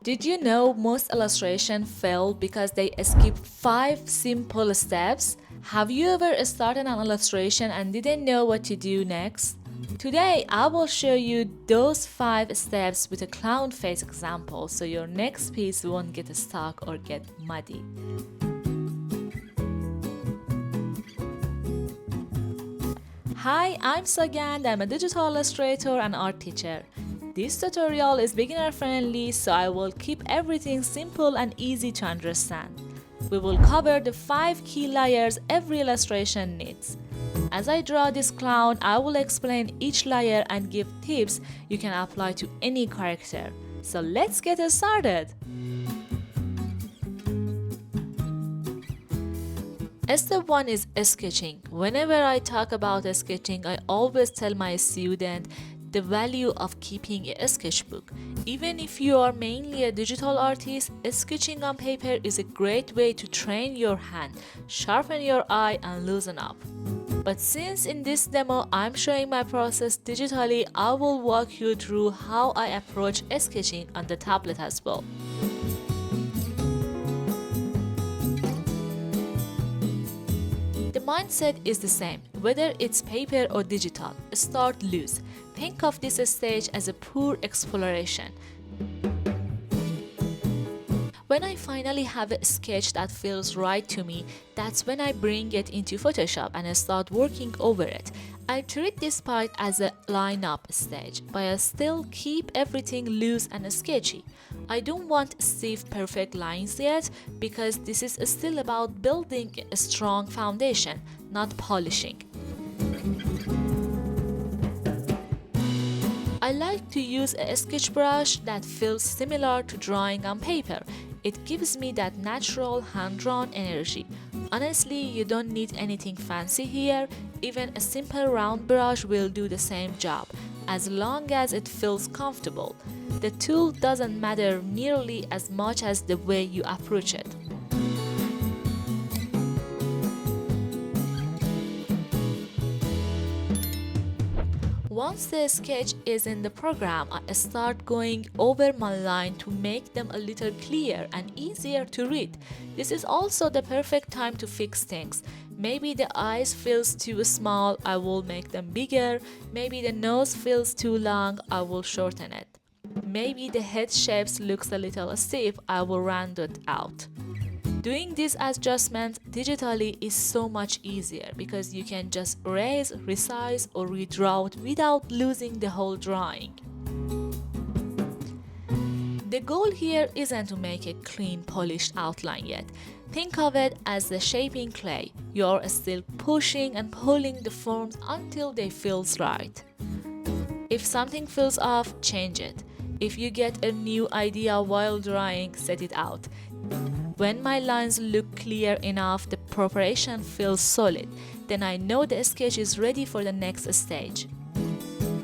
Did you know most illustrations fail because they skip 5 simple steps? Have you ever started an illustration and didn't know what to do next? Today, I will show you those 5 steps with a clown face example so your next piece won't get stuck or get muddy. Hi, I'm Sogand. I'm a digital illustrator and art teacher. This tutorial is beginner friendly, so I will keep everything simple and easy to understand. We will cover the 5 key layers every illustration needs. As I draw this clown, I will explain each layer and give tips you can apply to any character. So let's get started! Step 1 is sketching. Whenever I talk about sketching, I always tell my student the value of keeping a sketchbook. Even if you are mainly a digital artist, sketching on paper is a great way to train your hand, sharpen your eye, and loosen up. But since in this demo I'm showing my process digitally, I will walk you through how I approach sketching on the tablet as well. The mindset is the same, whether it's paper or digital. Start loose. Think of this stage as a pure exploration. When I finally have a sketch that feels right to me, that's when I bring it into Photoshop and I start working over it. I treat this part as a line-up stage, but I still keep everything loose and sketchy. I don't want stiff, perfect lines yet because this is still about building a strong foundation, not polishing. I like to use a sketch brush that feels similar to drawing on paper. It gives me that natural hand-drawn energy. Honestly, you don't need anything fancy here. Even a simple round brush will do the same job, as long as it feels comfortable. The tool doesn't matter nearly as much as the way you approach it. Once the sketch is in the program, I start going over my line to make them a little clearer and easier to read. This is also the perfect time to fix things. Maybe the eyes feels too small, I will make them bigger. Maybe the nose feels too long, I will shorten it. Maybe the head shapes looks a little stiff, I will round it out. Doing these adjustments digitally is so much easier because you can just erase, resize, or redraw it without losing the whole drawing. The goal here isn't to make a clean, polished outline yet. Think of it as the shaping clay. You're still pushing and pulling the forms until they feel right. If something feels off, change it. If you get a new idea while drawing, set it out. When my lines look clear enough, the preparation feels solid, then I know the sketch is ready for the next stage.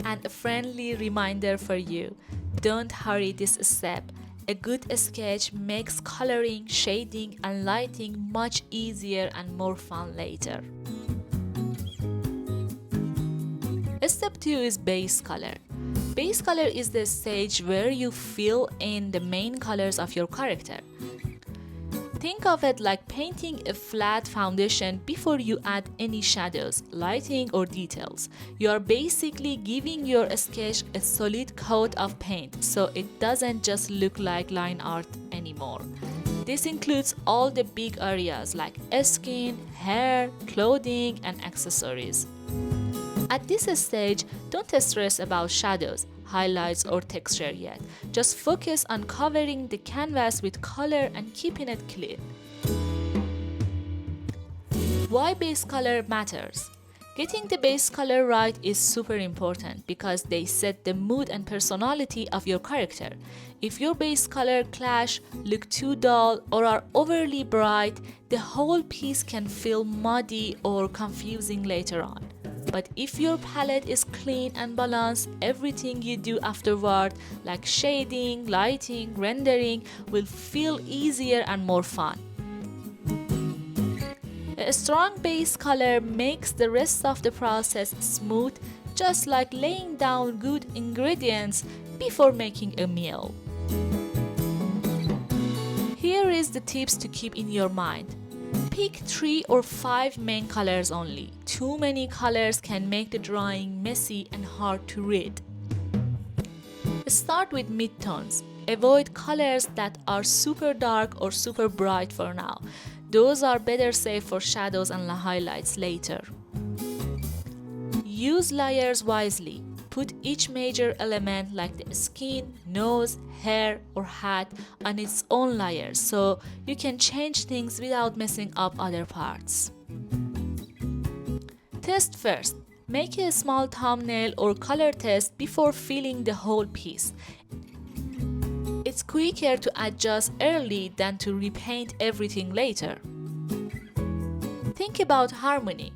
And a friendly reminder for you, don't hurry this step. A good sketch makes coloring, shading, and lighting much easier and more fun later. Step 2 is base color. Base color is the stage where you fill in the main colors of your character. Think of it like painting a flat foundation before you add any shadows, lighting, or details. You are basically giving your sketch a solid coat of paint so it doesn't just look like line art anymore. This includes all the big areas like skin, hair, clothing, and accessories. At this stage, don't stress about shadows, highlights, or texture yet. Just focus on covering the canvas with color and keeping it clean. Why base color matters? Getting the base color right is super important because they set the mood and personality of your character. If your base color clash, look too dull, or are overly bright, the whole piece can feel muddy or confusing later on. But if your palette is clean and balanced, everything you do afterward, like shading, lighting, rendering, will feel easier and more fun. A strong base color makes the rest of the process smooth, just like laying down good ingredients before making a meal. is the tips to keep in your mind. Pick 3 or 5 main colors only. Too many colors can make the drawing messy and hard to read. Start with midtones. Avoid colors that are super dark or super bright for now. Those are better saved for shadows and highlights later. Use layers wisely. Put each major element like the skin, nose, hair, or hat on its own layer so you can change things without messing up other parts. Test first. Make a small thumbnail or color test before filling the whole piece. It's quicker to adjust early than to repaint everything later. Think about harmony.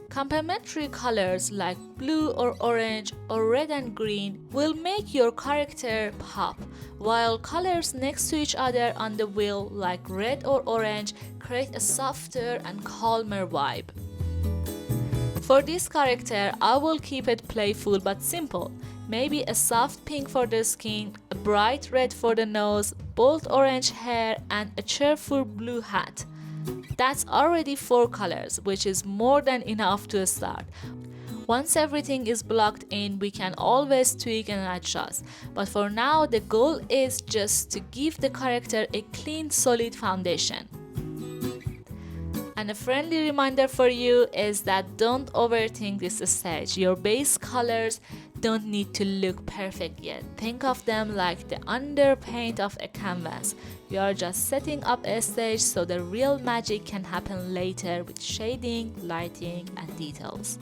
Complementary colors like blue or orange or red and green will make your character pop, while colors next to each other on the wheel like red or orange create a softer and calmer vibe. For this character, I will keep it playful but simple. Maybe a soft pink for the skin, a bright red for the nose, bold orange hair, and a cheerful blue hat. That's already 4 colors, which is more than enough to start. Once everything is blocked in, we can always tweak and adjust. But for now, the goal is just to give the character a clean, solid foundation. And a friendly reminder for you is that don't overthink this stage. Your base colors don't need to look perfect yet. Think of them like the underpaint of a canvas. You are just setting up a stage so the real magic can happen later with shading, lighting, and details.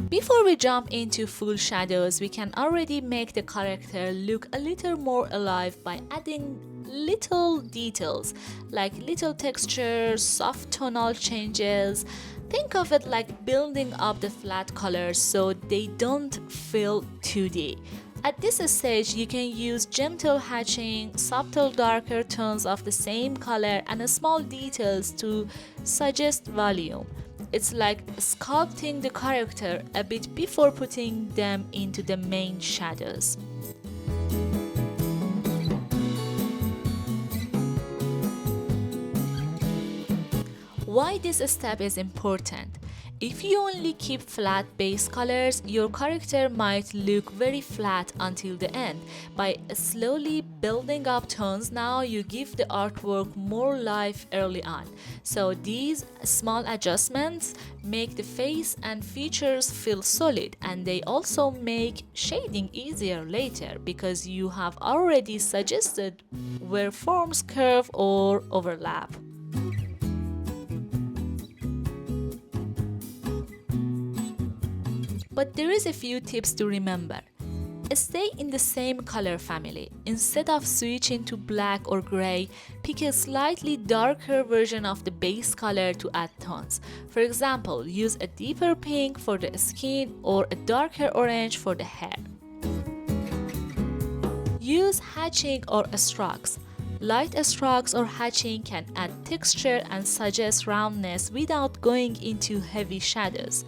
Before we jump into full shadows, we can already make the character look a little more alive by adding little details like little textures, soft tonal changes. Think of it like building up the flat colors so they don't feel 2D. At this stage, you can use gentle hatching, subtle darker tones of the same color, and small details to suggest volume. It's like sculpting the character a bit before putting them into the main shadows. Why this step is important? If you only keep flat base colors, your character might look very flat until the end. By slowly building up tones now, you give the artwork more life early on. So these small adjustments make the face and features feel solid, and they also make shading easier later because you have already suggested where forms curve or overlap. But there is a few tips to remember. Stay in the same color family. Instead of switching to black or gray, pick a slightly darker version of the base color to add tones. For example, use a deeper pink for the skin or a darker orange for the hair. Use hatching or strokes. Light strokes or hatching can add texture and suggest roundness without going into heavy shadows.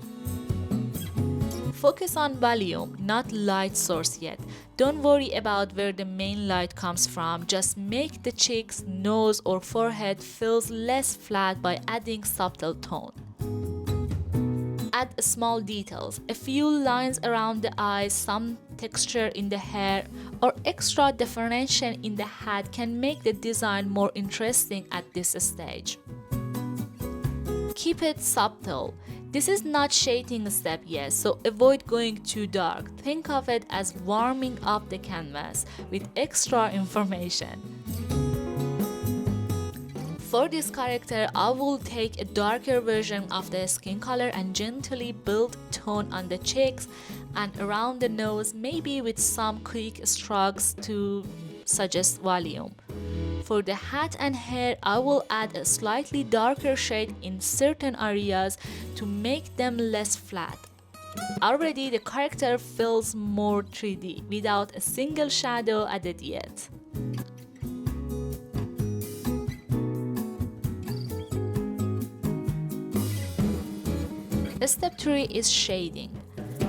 Focus on volume, not light source yet. Don't worry about where the main light comes from. Just make the cheeks, nose, or forehead feels less flat by adding subtle tone. Add small details, a few lines around the eyes, some texture in the hair, or extra definition in the hat can make the design more interesting at this stage. Keep it subtle. This is not shading step yet, so avoid going too dark. Think of it as warming up the canvas with extra information. For this character, I will take a darker version of the skin color and gently build tone on the cheeks and around the nose, maybe with some quick strokes to suggest volume. For the hat and hair, I will add a slightly darker shade in certain areas to make them less flat. Already the character feels more 3D without a single shadow added yet. Step 3 is shading.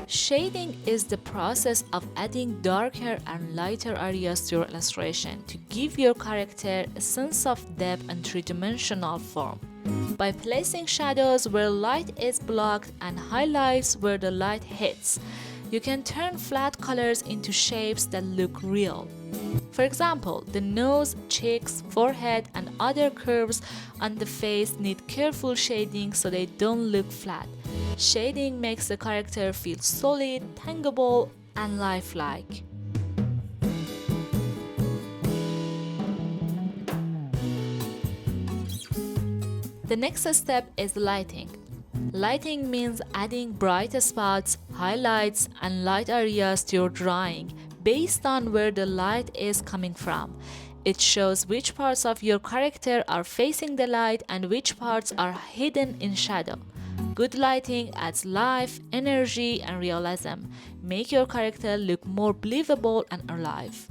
Shading is the process of adding darker and lighter areas to your illustration to give your character a sense of depth and three-dimensional form. By placing shadows where light is blocked and highlights where the light hits, you can turn flat colors into shapes that look real. For example, the nose, cheeks, forehead, and other curves on the face need careful shading so they don't look flat. Shading makes the character feel solid, tangible, and lifelike. The next step is lighting. Lighting means adding bright spots, highlights, and light areas to your drawing based on where the light is coming from. It shows which parts of your character are facing the light and which parts are hidden in shadow. Good lighting adds life, energy, and realism. Make your character look more believable and alive.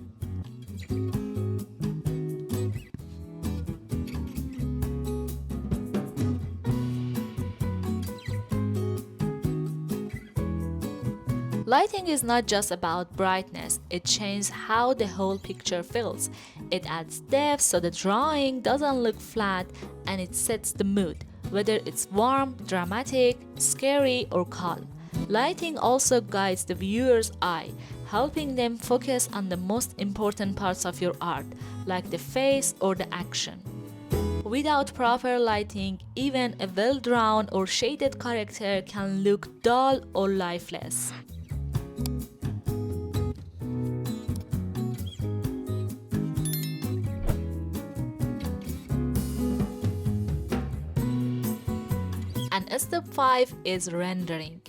Lighting is not just about brightness, it changes how the whole picture feels. It adds depth so the drawing doesn't look flat, and it sets the mood, whether it's warm, dramatic, scary, or calm. Lighting also guides the viewer's eye, helping them focus on the most important parts of your art, like the face or the action. Without proper lighting, even a well-drawn or shaded character can look dull or lifeless. And step 5 is rendering.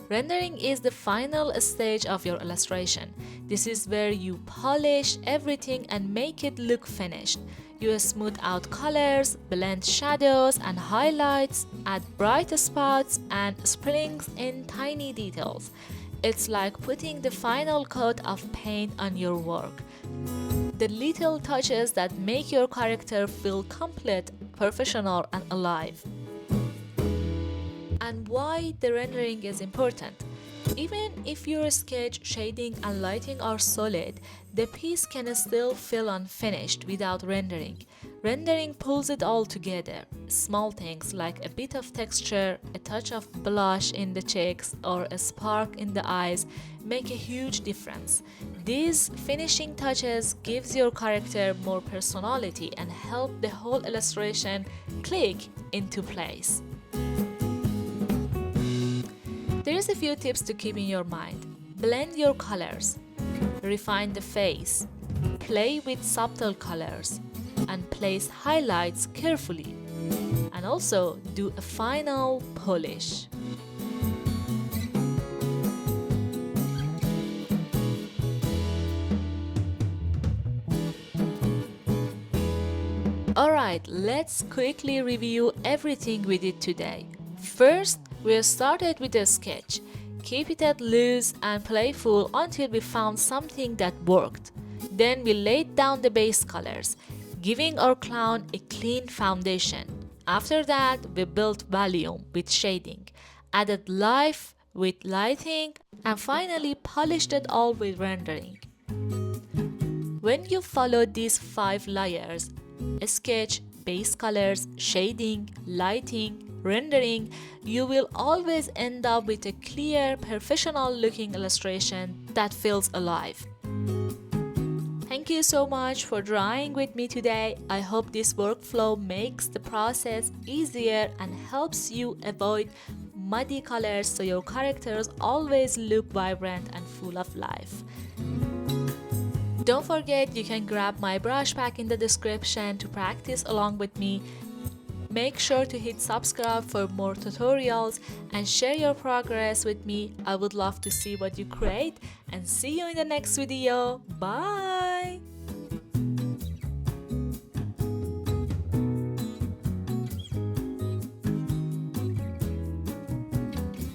Rendering is the final stage of your illustration. This is where you polish everything and make it look finished. You smooth out colors, blend shadows and highlights, add bright spots, and sprinkle in tiny details. It's like putting the final coat of paint on your work. The little touches that make your character feel complete, professional, and alive. And why the rendering is important. Even if your sketch, shading, and lighting are solid, the piece can still feel unfinished without rendering. Rendering pulls it all together. Small things like a bit of texture, a touch of blush in the cheeks, or a spark in the eyes make a huge difference. These finishing touches gives your character more personality and help the whole illustration click into place. There's a few tips to keep in your mind. Blend your colors, refine the face, play with subtle colors, and place highlights carefully. And also do a final polish. Alright, let's quickly review everything we did today. First, we started with a sketch. Keep it loose and playful until we found something that worked. Then we laid down the base colors, giving our clown a clean foundation. After that, we built volume with shading, added life with lighting, and finally polished it all with rendering. When you follow these 5 layers, a sketch, base colors, shading, lighting, rendering, you will always end up with a clear, professional-looking illustration that feels alive. Thank you so much for drawing with me today. I hope this workflow makes the process easier and helps you avoid muddy colors so your characters always look vibrant and full of life. Don't forget you can grab my brush pack in the description to practice along with me. Make sure to hit subscribe for more tutorials and share your progress with me. I would love to see what you create and see you in the next video. Bye!